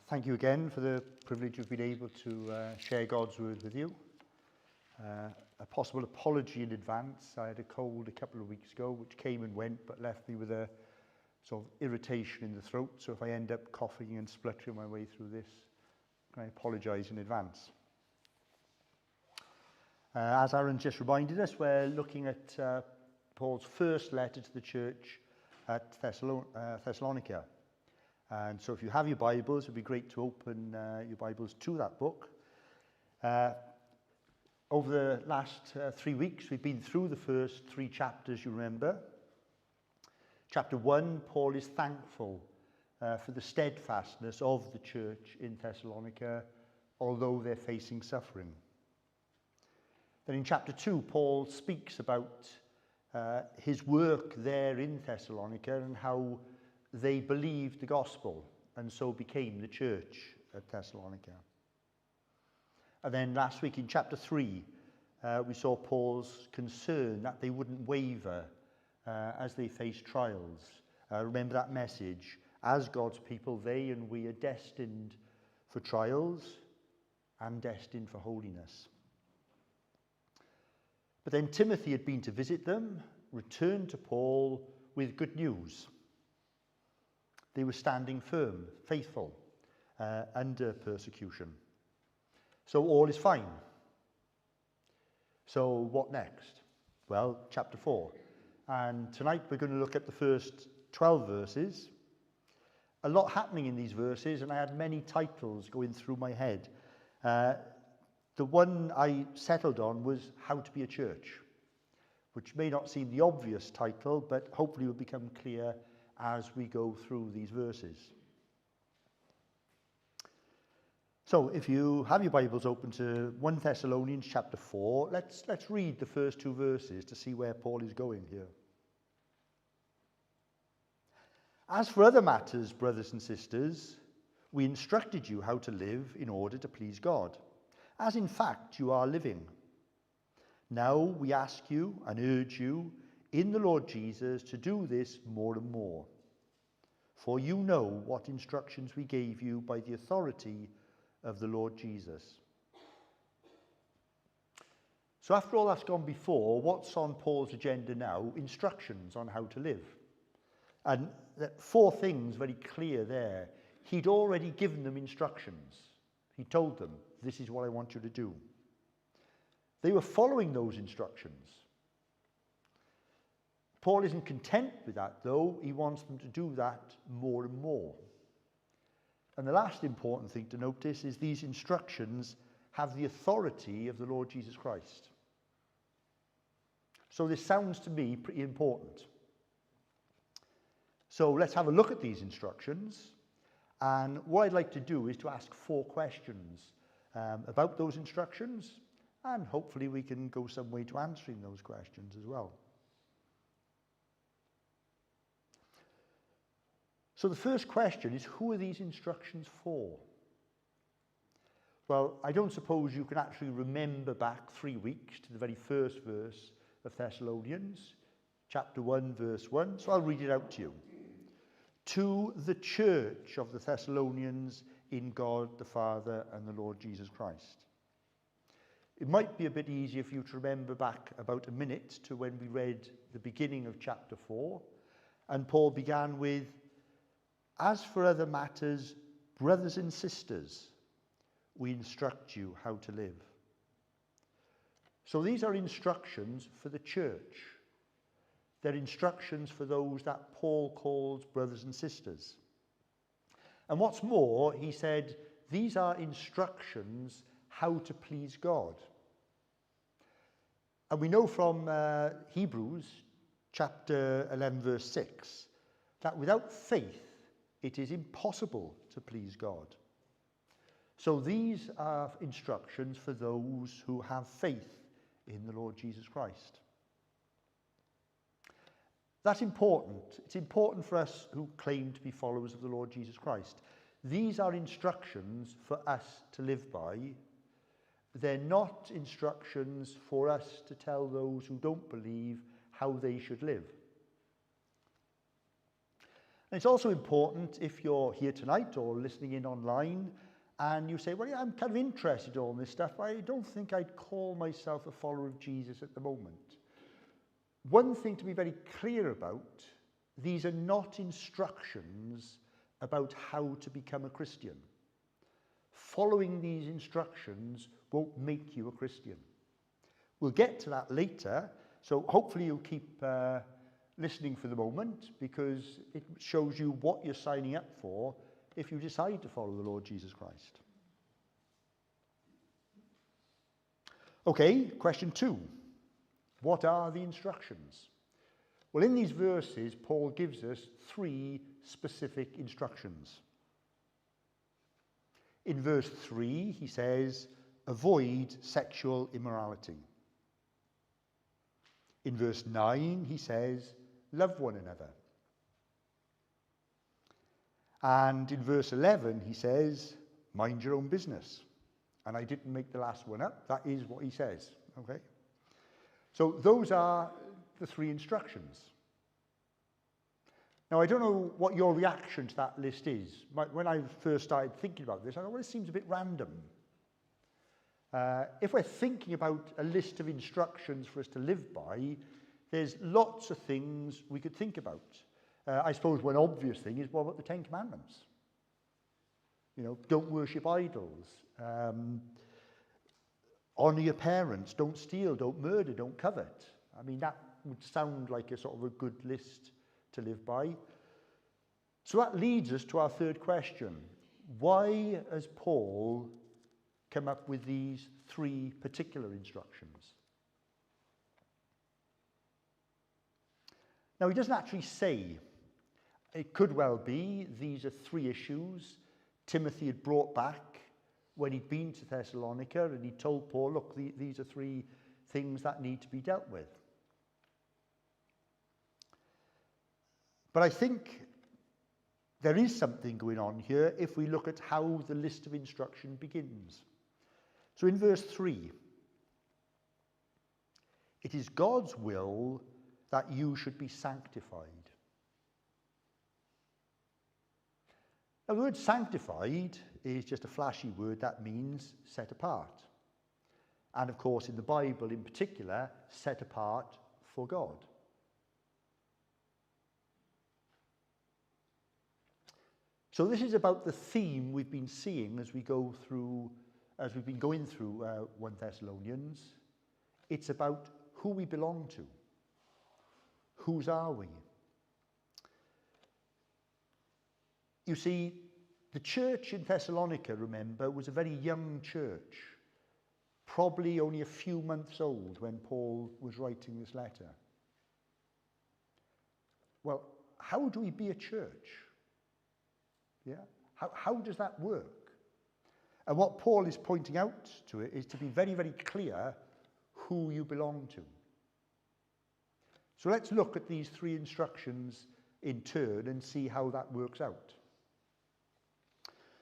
Thank you again for the privilege of being able to share God's word with you. A possible apology in advance. I had a cold a couple of weeks ago which came and went but left me with a sort of irritation in the throat, so if I end up coughing and spluttering my way through this, I apologise in advance. As Aaron just reminded us, we're looking at Paul's first letter to the church at Thessalonica. And so if you have your Bibles, it would be great to open your Bibles to that book. Over the last 3 weeks, we've been through the first 3 chapters, you remember. Chapter 1, Paul is thankful for the steadfastness of the church in Thessalonica, although they're facing suffering. Then in chapter 2, Paul speaks about his work there in Thessalonica and how they believed the gospel and so became the church at Thessalonica. And then last week in chapter 3, we saw Paul's concern that they wouldn't waver as they faced trials. Remember that message. As God's people, they and we are destined for trials and destined for holiness. But then Timothy had been to visit them, returned to Paul with good news. They were standing firm, faithful, under persecution. So all is fine. So what next? Well, chapter 4. And tonight we're going to look at the first 12 verses. A lot happening in these verses, and I had many titles going through my head. The one I settled on was How to be a Church, which may not seem the obvious title, but hopefully will become clear as we go through these verses. So if you have your Bibles open to 1 Thessalonians chapter 4, let's read the first 2 verses to see where Paul is going here. As for other matters, brothers and sisters, we instructed you how to live in order to please God, as in fact you are living. Now we ask you and urge you in the Lord Jesus to do this more and more. For you know what instructions we gave you by the authority of the Lord Jesus. So after all that's gone before, what's on Paul's agenda now? Instructions on how to live. And 4 things very clear there. He'd already given them instructions. He told them, this is what I want you to do. They were following those instructions. Paul isn't content with that, though. He wants them to do that more and more. And the last important thing to notice is these instructions have the authority of the Lord Jesus Christ. So this sounds to me pretty important. So let's have a look at these instructions. And what I'd like to do is to ask 4 questions about those instructions. And hopefully we can go some way to answering those questions as well. So the first question is, who are these instructions for? Well, I don't suppose you can actually remember back 3 weeks to the very first verse of Thessalonians, chapter 1, verse 1. So I'll read it out to you. To the church of the Thessalonians in God the Father and the Lord Jesus Christ. It might be a bit easier for you to remember back about a minute to when we read the beginning of chapter 4. And Paul began with, as for other matters, brothers and sisters, we instruct you how to live. So these are instructions for the church. They're instructions for those that Paul calls brothers and sisters. And what's more, he said, these are instructions how to please God. And we know from Hebrews chapter 11, verse 6, that without faith, it is impossible to please God. So these are instructions for those who have faith in the Lord Jesus Christ. That's important. It's important for us who claim to be followers of the Lord Jesus Christ. These are instructions for us to live by. They're not instructions for us to tell those who don't believe how they should live. And it's also important if you're here tonight or listening in online and you say, well, yeah, I'm kind of interested in all this stuff, but I don't think I'd call myself a follower of Jesus at the moment. One thing to be very clear about, these are not instructions about how to become a Christian. Following these instructions won't make you a Christian. We'll get to that later, so hopefully you'll keep listening for the moment, because it shows you what you're signing up for if you decide to follow the Lord Jesus Christ. Okay, question 2. What are the instructions? Well, in these verses, Paul gives us 3 specific instructions. In verse 3, he says, avoid sexual immorality. In verse 9, he says, love one another. And in verse 11, he says, mind your own business. And I didn't make the last one up. That is what he says. Okay? So those are the 3 instructions. Now, I don't know what your reaction to that list is. When I first started thinking about this, I thought, well, it seems a bit random. If we're thinking about a list of instructions for us to live by, there's lots of things we could think about. I suppose one obvious thing is, what about the 10 Commandments? You know, don't worship idols. Honor your parents. Don't steal. Don't murder. Don't covet. I mean, that would sound like a sort of a good list to live by. So that leads us to our third question. Why has Paul come up with these 3 particular instructions? Now, he doesn't actually say. It could well be these are 3 issues Timothy had brought back when he'd been to Thessalonica, and he told Paul, look, these are 3 things that need to be dealt with. But I think there is something going on here if we look at how the list of instruction begins. So in verse 3, it is God's will that you should be sanctified. Now, the word sanctified is just a flashy word that means set apart. And of course, in the Bible in particular, set apart for God. So this is about the theme we've been seeing as we've been going through 1 Thessalonians. It's about who we belong to. Whose are we? You see, the church in Thessalonica, remember, was a very young church, probably only a few months old when Paul was writing this letter. Well, how do we be a church? Yeah? How does that work? And what Paul is pointing out to it is to be very, very clear who you belong to. So let's look at these 3 instructions in turn and see how that works out.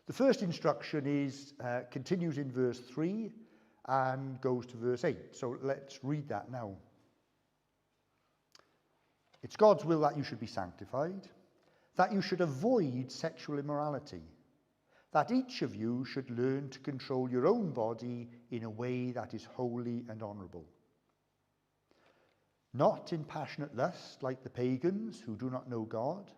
The first instruction continues in verse 3 and goes to verse 8. So let's read that now. It's God's will that you should be sanctified, that you should avoid sexual immorality, that each of you should learn to control your own body in a way that is holy and honourable. Not in passionate lust like the pagans who do not know God,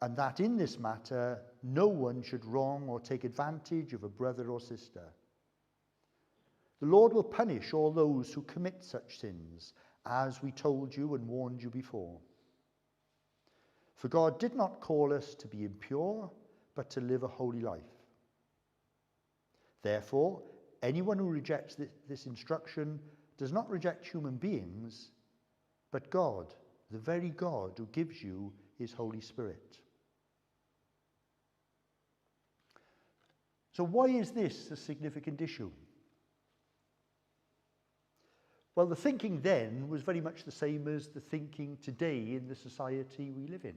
and that in this matter no one should wrong or take advantage of a brother or sister. The Lord will punish all those who commit such sins, as we told you and warned you before. For God did not call us to be impure, but to live a holy life. Therefore, anyone who rejects this instruction does not reject human beings, but God, the very God who gives you his Holy Spirit. So why is this a significant issue? Well, the thinking then was very much the same as the thinking today in the society we live in.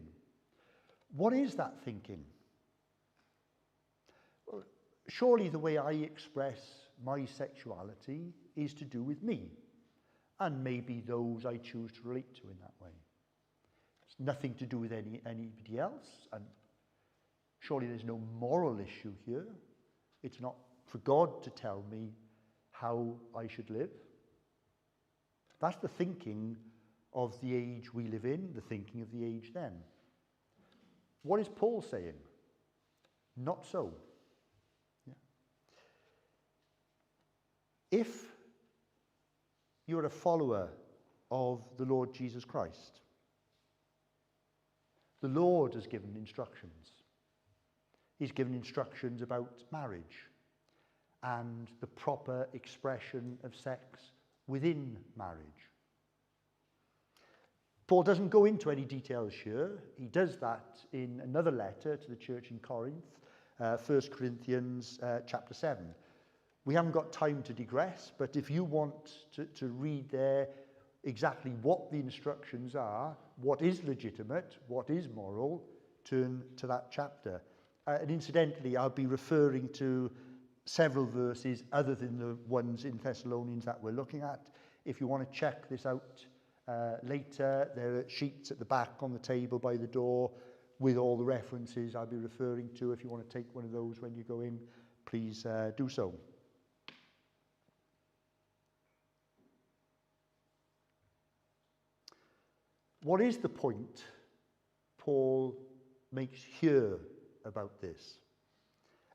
What is that thinking? Well, surely the way I express my sexuality is to do with me, and maybe those I choose to relate to in that way. It's nothing to do with anybody else, and surely there's no moral issue here. It's not for God to tell me how I should live. That's the thinking of the age we live in, the thinking of the age then. What is Paul saying? Not so. Yeah. If you're a follower of the Lord Jesus Christ, the Lord has given instructions. He's given instructions about marriage and the proper expression of sex within marriage. Paul doesn't go into any details here. He does that in another letter to the church in Corinth, 1 Corinthians chapter 7. We haven't got time to digress, but if you want to read there exactly what the instructions are, what is legitimate, what is moral, turn to that chapter. And incidentally, I'll be referring to several verses other than the ones in Thessalonians that we're looking at. If you want to check this out later, there are sheets at the back on the table by the door with all the references I'll be referring to. If you want to take one of those when you go in, please do so. What is the point Paul makes here about this?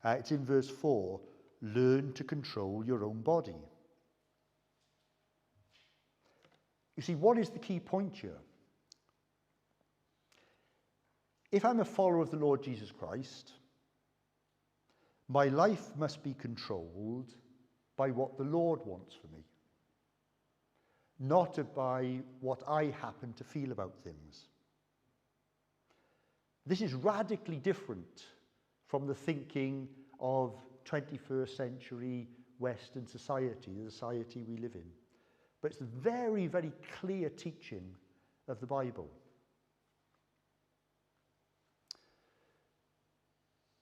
It's in verse 4, learn to control your own body. You see, what is the key point here? If I'm a follower of the Lord Jesus Christ, my life must be controlled by what the Lord wants for me, not by what I happen to feel about things. This is radically different from the thinking of 21st century Western society, the society we live in. But it's a very, very clear teaching of the Bible.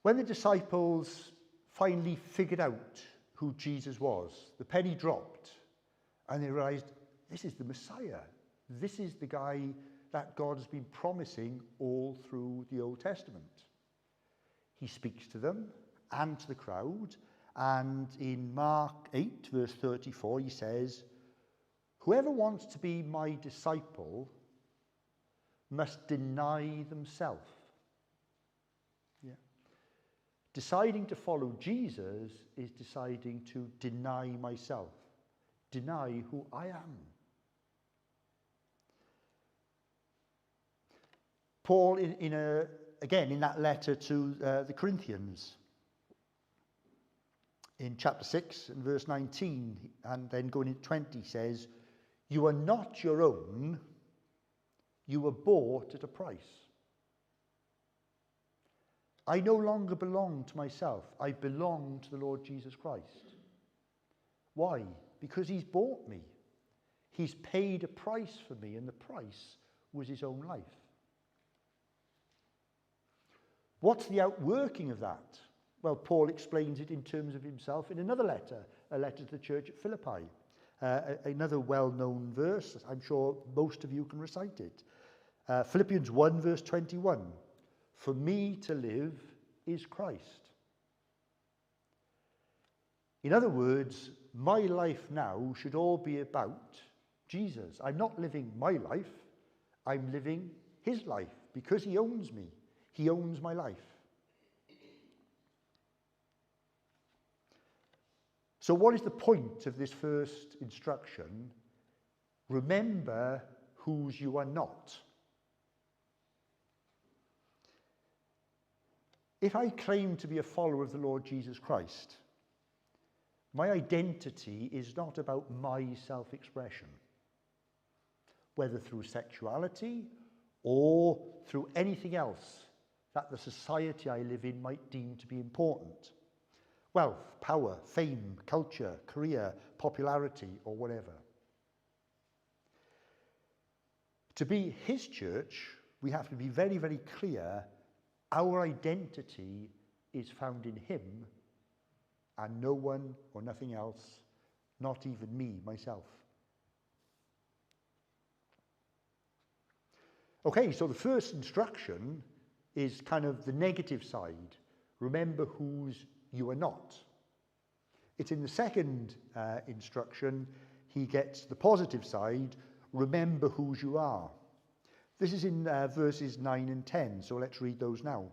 When the disciples finally figured out who Jesus was, the penny dropped, and they realized, this is the Messiah. This is the guy that God has been promising all through the Old Testament. He speaks to them and to the crowd, and in Mark 8, verse 34, he says, whoever wants to be my disciple must deny themselves. Yeah. Deciding to follow Jesus is deciding to deny myself, deny who I am. Paul, again, in that letter to the Corinthians, in chapter 6 and verse 19, and then going into 20, says, you are not your own, you were bought at a price. I no longer belong to myself, I belong to the Lord Jesus Christ. Why? Because he's bought me. He's paid a price for me, and the price was his own life. What's the outworking of that? Well, Paul explains it in terms of himself in another letter, a letter to the church at Philippi. Another well-known verse, I'm sure most of you can recite it. Philippians 1, verse 21. For me to live is Christ. In other words, my life now should all be about Jesus. I'm not living my life, I'm living his life because he owns me. He owns my life. So what is the point of this first instruction? Remember whose you are not. If I claim to be a follower of the Lord Jesus Christ, my identity is not about my self-expression, whether through sexuality or through anything else that the society I live in might deem to be important. Wealth, power, fame, culture, career, popularity, or whatever. To be his church, we have to be very, very clear our identity is found in him and no one or nothing else, not even me, myself. Okay, so the first instruction is kind of the negative side. Remember whose you are not. It's in the second instruction, he gets the positive side, remember whose you are. This is in verses 9 and 10, so let's read those now.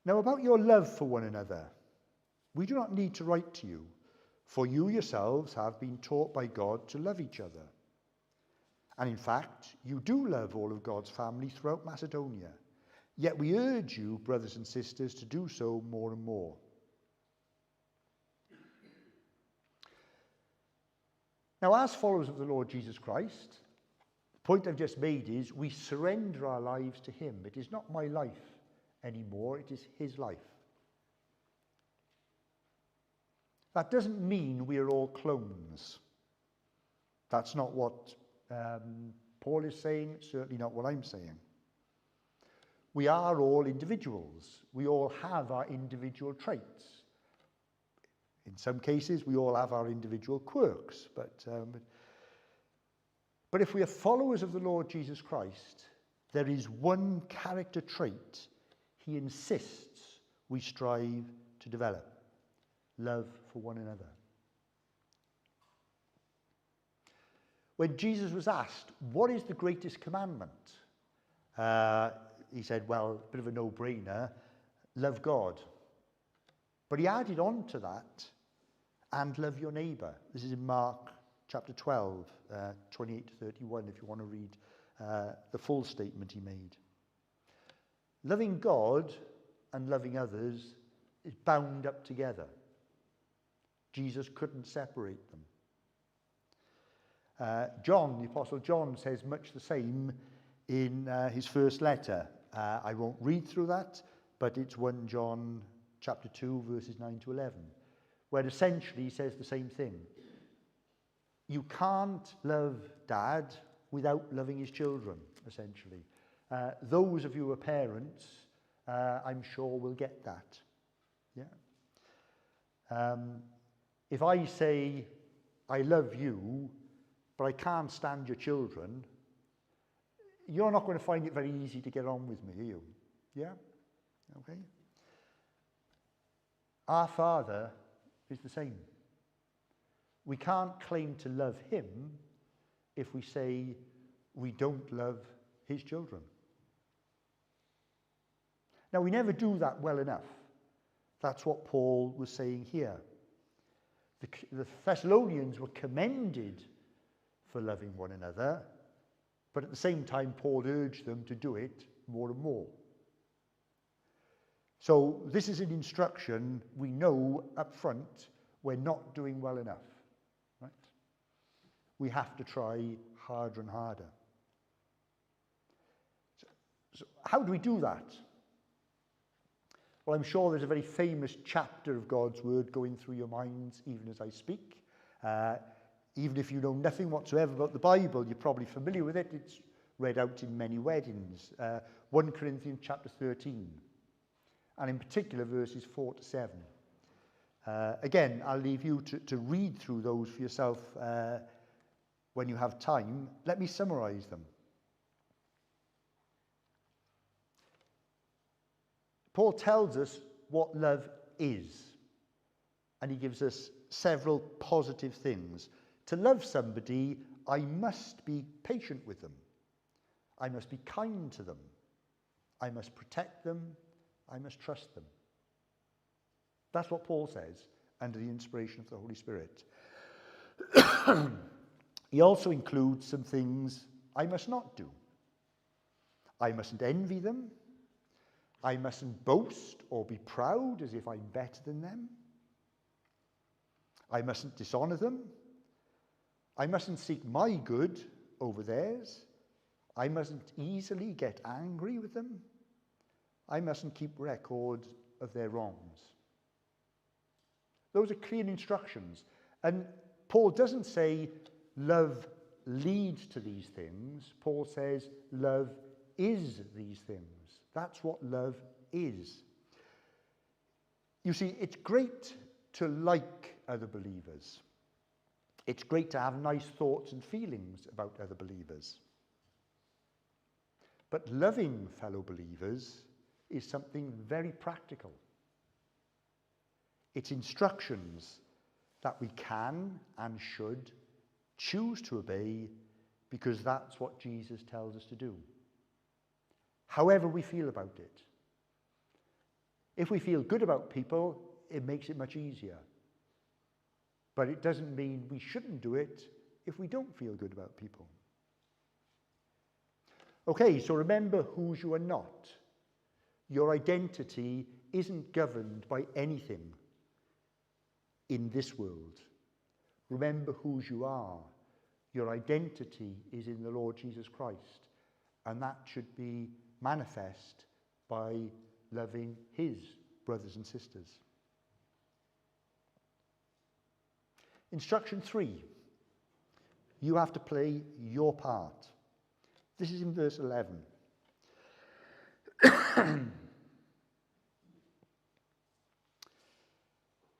Now about your love for one another, we do not need to write to you, for you yourselves have been taught by God to love each other. And in fact, you do love all of God's family throughout Macedonia. Yet we urge you, brothers and sisters, to do so more and more. Now, as followers of the Lord Jesus Christ, the point I've just made is we surrender our lives to him. It is not my life anymore, it is his life. That doesn't mean we are all clones. That's not what Paul is saying, certainly not what I'm saying. We are all individuals. We all have our individual traits. In some cases, we all have our individual quirks. But if we are followers of the Lord Jesus Christ, there is one character trait he insists we strive to develop: love for one another. When Jesus was asked, what is the greatest commandment? He said, well, a bit of a no-brainer, love God. But he added on to that, and love your neighbour. This is in Mark chapter 12, 28 to 31, if you want to read the full statement he made. Loving God and loving others is bound up together. Jesus couldn't separate them. John, the Apostle John, says much the same in his first letter. I won't read through that, but it's 1 John chapter 2, verses 9 to 11, where essentially he says the same thing. You can't love Dad without loving his children, essentially. Those of you who are parents, I'm sure will get that. Yeah. If I say, I love you, but I can't stand your children, you're not going to find it very easy to get on with me, are you? Yeah? Okay? Our Father is the same. We can't claim to love him if we say we don't love his children. Now, we never do that well enough. That's what Paul was saying here. The Thessalonians were commended for loving one another, but at the same time, Paul urged them to do it more and more. So this is an instruction we know up front we're not doing well enough. Right? We have to try harder and harder. So how do we do that? Well, I'm sure there's a very famous chapter of God's word going through your minds even as I speak. Even if you know nothing whatsoever about the Bible, you're probably familiar with it. It's read out in many weddings. 1 Corinthians chapter 13, and in particular verses 4 to 7. Again, I'll leave you to read through those for yourself when you have time. Let me summarize them. Paul tells us what love is, and he gives us several positive things. To love somebody, I must be patient with them. I must be kind to them. I must protect them. I must trust them. That's what Paul says under the inspiration of the Holy Spirit. He also includes some things I must not do. I mustn't envy them. I mustn't boast or be proud as if I'm better than them. I mustn't dishonour them. I mustn't seek my good over theirs. I mustn't easily get angry with them. I mustn't keep record of their wrongs. Those are clear instructions. And Paul doesn't say love leads to these things. Paul says love is these things. That's what love is. You see, it's great to like other believers. It's great to have nice thoughts and feelings about other believers. But loving fellow believers is something very practical. It's instructions that we can and should choose to obey because that's what Jesus tells us to do. However we feel about it. If we feel good about people, it makes it much easier. But it doesn't mean we shouldn't do it if we don't feel good about people. Okay, so remember whose you are not. Your identity isn't governed by anything in this world. Remember whose you are. Your identity is in the Lord Jesus Christ, and that should be manifest by loving his brothers and sisters. Instruction 3. You have to play your part. This is in verse 11.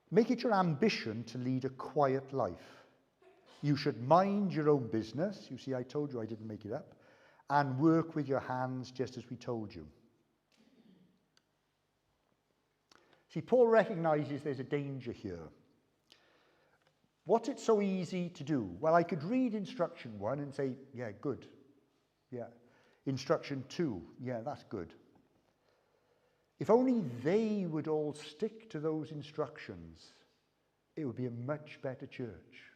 Make it your ambition to lead a quiet life. You should mind your own business. You see, I told you I didn't make it up. And work with your hands just as we told you. See, Paul recognizes there's a danger here. What's it so easy to do? Well, I could read instruction 1 and say, yeah, good. Yeah. Instruction 2, yeah, that's good. If only they would all stick to those instructions, it would be a much better church.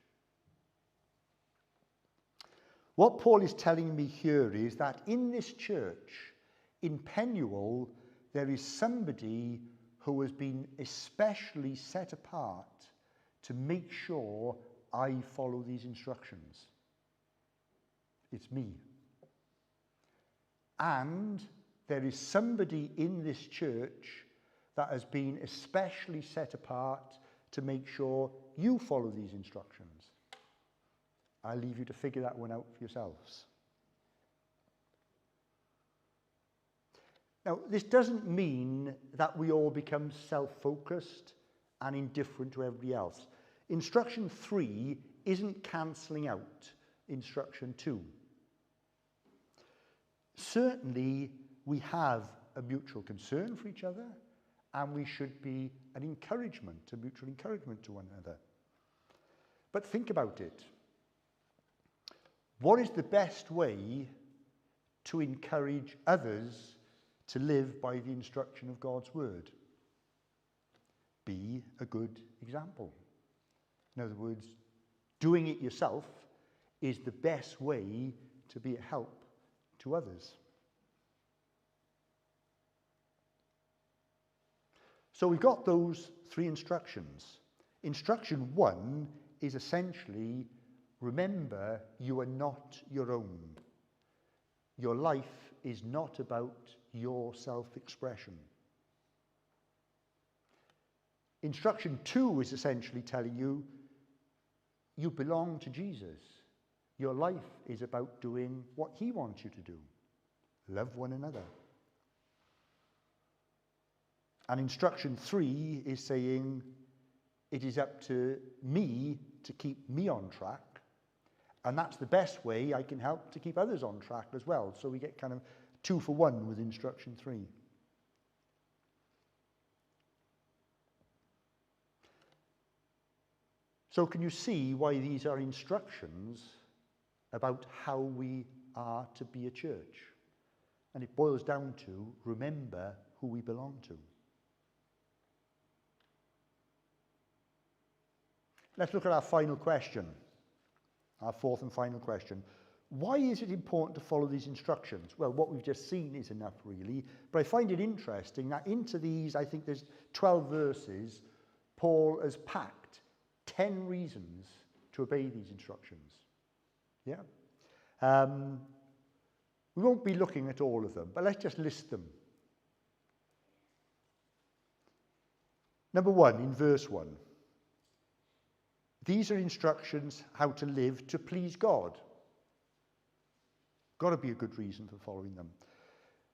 What Paul is telling me here is that in this church, in Penuel, there is somebody who has been especially set apart to make sure I follow these instructions. It's me. And there is somebody in this church that has been especially set apart to make sure you follow these instructions. I'll leave you to figure that one out for yourselves. Now, this doesn't mean that we all become self-focused and indifferent to everybody else. Instruction 3 isn't cancelling out instruction 2. Certainly, we have a mutual concern for each other, and we should be an encouragement, a mutual encouragement to one another. But think about it. What is the best way to encourage others to live by the instruction of God's word? Be a good example. In other words, doing it yourself is the best way to be a help to others. So we've got those 3 instructions. Instruction 1 is essentially, remember, you are not your own. Your life is not about your self-expression. Instruction 2 is essentially telling you, you belong to Jesus. Your life is about doing what he wants you to do. Love one another. And instruction 3 is saying, it is up to me to keep me on track. And that's the best way I can help to keep others on track as well. So we get kind of 2 for 1 with instruction 3. So can you see why these are instructions about how we are to be a church? And it boils down to remember who we belong to. Let's look at our final question, our 4th and final question. Why is it important to follow these instructions? Well, what we've just seen is enough, really. But I find it interesting that into these, I think there's 12 verses, Paul has packed 10 reasons to obey these instructions. Yeah? We won't be looking at all of them, but let's just list them. Number 1, in verse 1. These are instructions how to live to please God. Got to be a good reason for following them.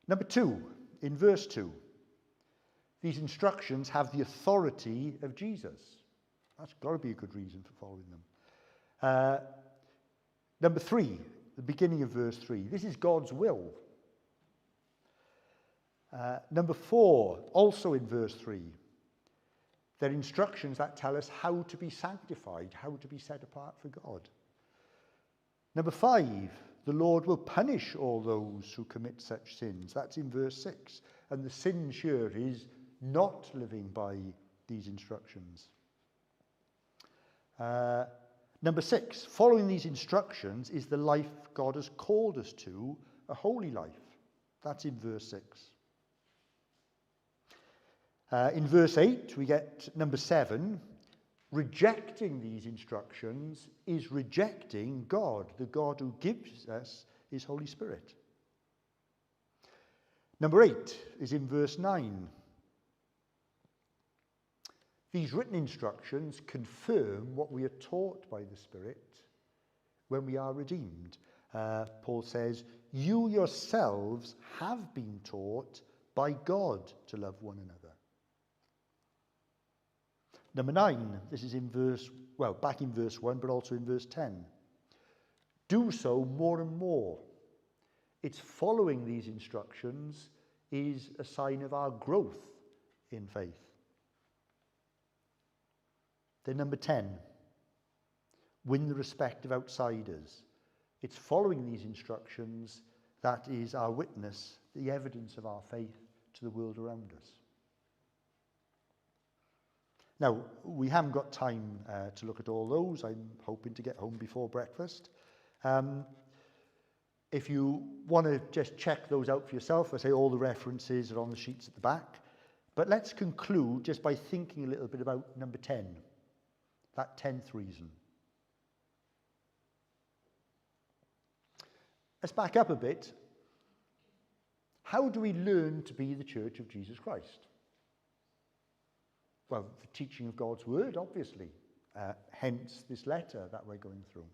Number 2, in verse 2. These instructions have the authority of Jesus. That's got to be a good reason for following them. Number 3, the beginning of verse 3. This is God's will. Number 4, also in verse 3, they're instructions that tell us how to be sanctified, how to be set apart for God. Number 5, the Lord will punish all those who commit such sins. That's in verse 6. And the sin here is not living by these instructions. Number 6, following these instructions is the life God has called us to, a holy life. That's in verse 6. In verse 8, we get number 7. Rejecting these instructions is rejecting God, the God who gives us his Holy Spirit. Number 8 is in verse 9. These written instructions confirm what we are taught by the Spirit when we are redeemed. Paul says, you yourselves have been taught by God to love one another. Number 9, this is back in verse 1, but also in verse 10. Do so more and more. It's following these instructions is a sign of our growth in faith. Then number 10, win the respect of outsiders. It's following these instructions that is our witness, the evidence of our faith to the world around us. Now, we haven't got time to look at all those. I'm hoping to get home before breakfast. If you want to just check those out for yourself, I say all the references are on the sheets at the back. But let's conclude just by thinking a little bit about number 10, that 10th reason. Let's back up a bit. How do we learn to be the Church of Jesus Christ? Well, the teaching of God's word, obviously. Hence this letter that we're going through.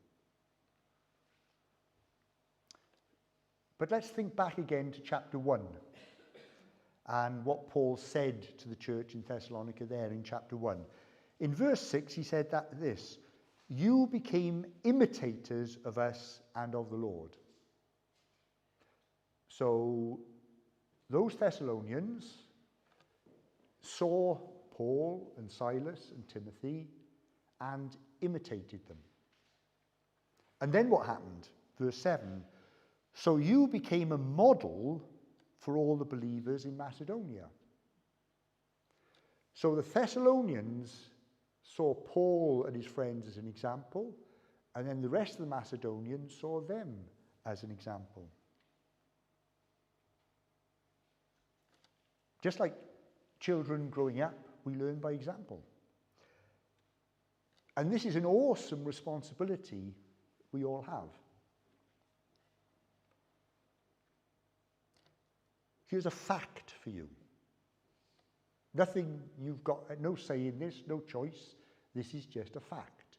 But let's think back again to chapter 1 and what Paul said to the church in Thessalonica there in chapter 1. In verse 6, he said this, you became imitators of us and of the Lord. So those Thessalonians saw Paul and Silas and Timothy and imitated them. And then what happened? Verse 7, so you became a model for all the believers in Macedonia. So the Thessalonians saw Paul and his friends as an example, and then the rest of the Macedonians saw them as an example. Just like children growing up, we learn by example. And this is an awesome responsibility we all have. Here's a fact for you. Nothing, you've got no say in this, no choice. This is just a fact.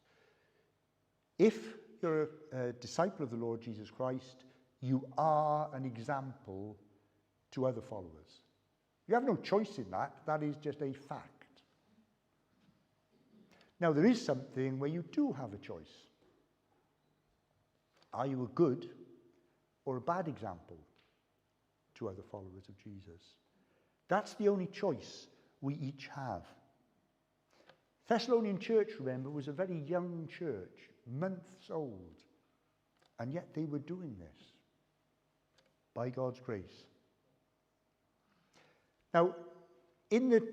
If you're a disciple of the Lord Jesus Christ, you are an example to other followers. You have no choice in that. That is just a fact. Now, there is something where you do have a choice. Are you a good or a bad example to other followers of Jesus? That's the only choice we each have. Thessalonian church, remember, was a very young church, months old, and yet they were doing this by God's grace. Now, in the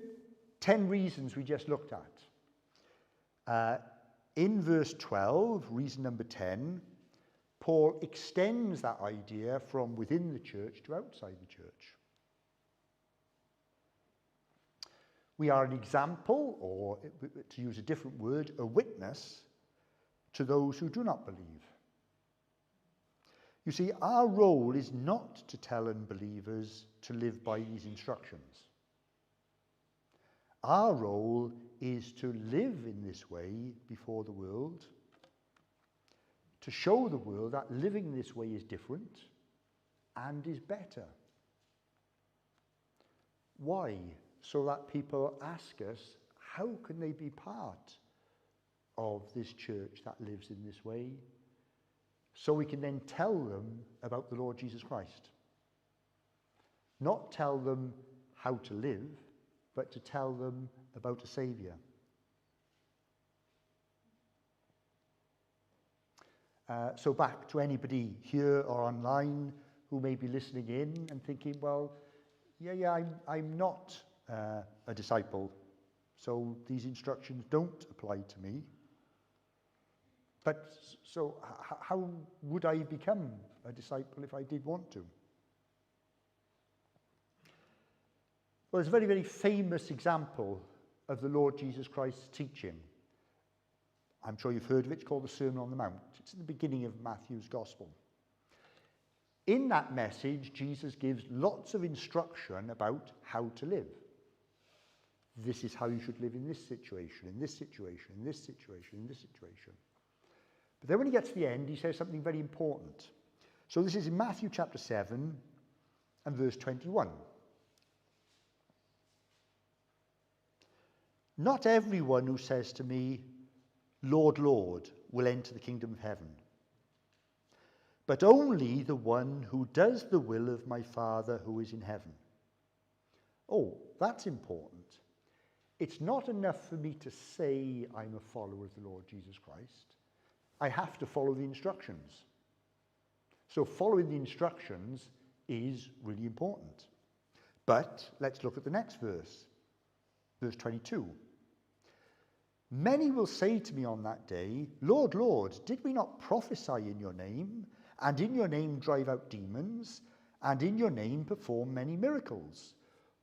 10 reasons we just looked at, in verse 12, reason number 10, Paul extends that idea from within the church to outside the church. We are an example, or to use a different word, a witness to those who do not believe. You see, our role is not to tell unbelievers to live by these instructions. Our role is to live in this way before the world, to show the world that living this way is different and is better. Why? So that people ask us, how can they be part of this church that lives in this way? So we can then tell them about the Lord Jesus Christ. Not tell them how to live, but to tell them about a Saviour. So back to anybody here or online who may be listening in and thinking, well, I'm not a disciple, so these instructions don't apply to me. But so how would I become a disciple if I did want to? Well, there's a very, very famous example of the Lord Jesus Christ's teaching. I'm sure you've heard of it. It's called the Sermon on the Mount. It's in the beginning of Matthew's Gospel. In that message, Jesus gives lots of instruction about how to live. This is how you should live in this situation, in this situation, in this situation, in this situation. But then when he gets to the end, he says something very important. So this is in Matthew chapter 7 and verse 21. Not everyone who says to me, Lord, Lord, will enter the kingdom of heaven, but only the one who does the will of my Father who is in heaven. Oh, that's important. It's not enough for me to say I'm a follower of the Lord Jesus Christ. I have to follow the instructions. So following the instructions is really important. But let's look at the next verse, verse 22. Many will say to me on that day, Lord, Lord, did we not prophesy in your name, and in your name drive out demons, and in your name perform many miracles?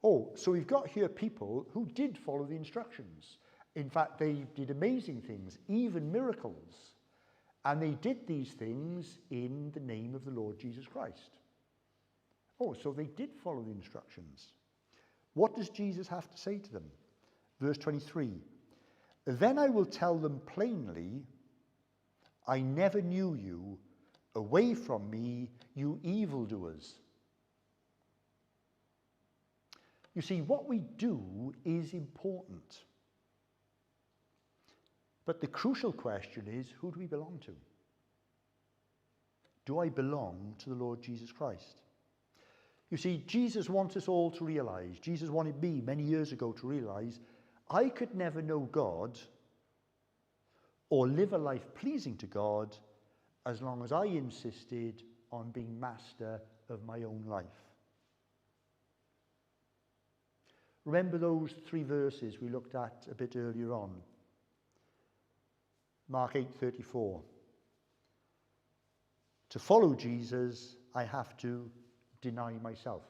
Oh, so we've got here people who did follow the instructions. In fact, they did amazing things, even miracles. And they did these things in the name of the Lord Jesus Christ. Oh, so they did follow the instructions. What does Jesus have to say to them? Verse 23. Then I will tell them plainly, I never knew you. Away from me, you evildoers. You see, what we do is important. But the crucial question is, who do we belong to? Do I belong to the Lord Jesus Christ? You see, Jesus wants us all to realize, Jesus wanted me many years ago to realize, I could never know God or live a life pleasing to God as long as I insisted on being master of my own life. Remember those 3 verses we looked at a bit earlier on. Mark 8:34. To follow Jesus, I have to deny myself.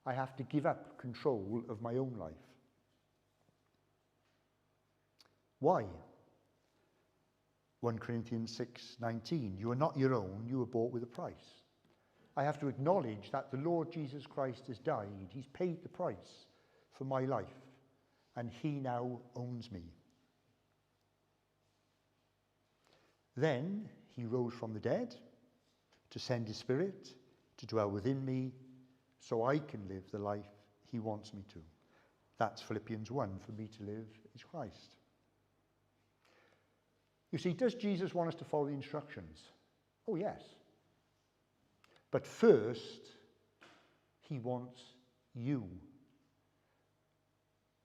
I have to give up control of my own life. Why? 1 Corinthians 6:19, you are not your own, you were bought with a price. I have to acknowledge that the Lord Jesus Christ has died. He's paid the price for my life, and he now owns me. Then he rose from the dead to send his Spirit to dwell within me so I can live the life he wants me to. That's Philippians 1, for me to live is Christ. You see, does Jesus want us to follow the instructions? Oh, yes. But first, he wants you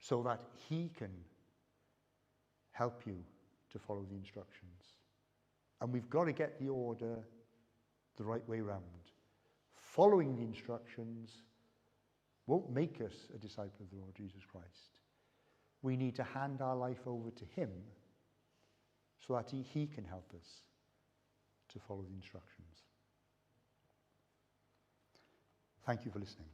so that he can help you to follow the instructions. And we've got to get the order the right way round. Following the instructions won't make us a disciple of the Lord Jesus Christ. We need to hand our life over to him so that he can help us to follow the instructions. Thank you for listening.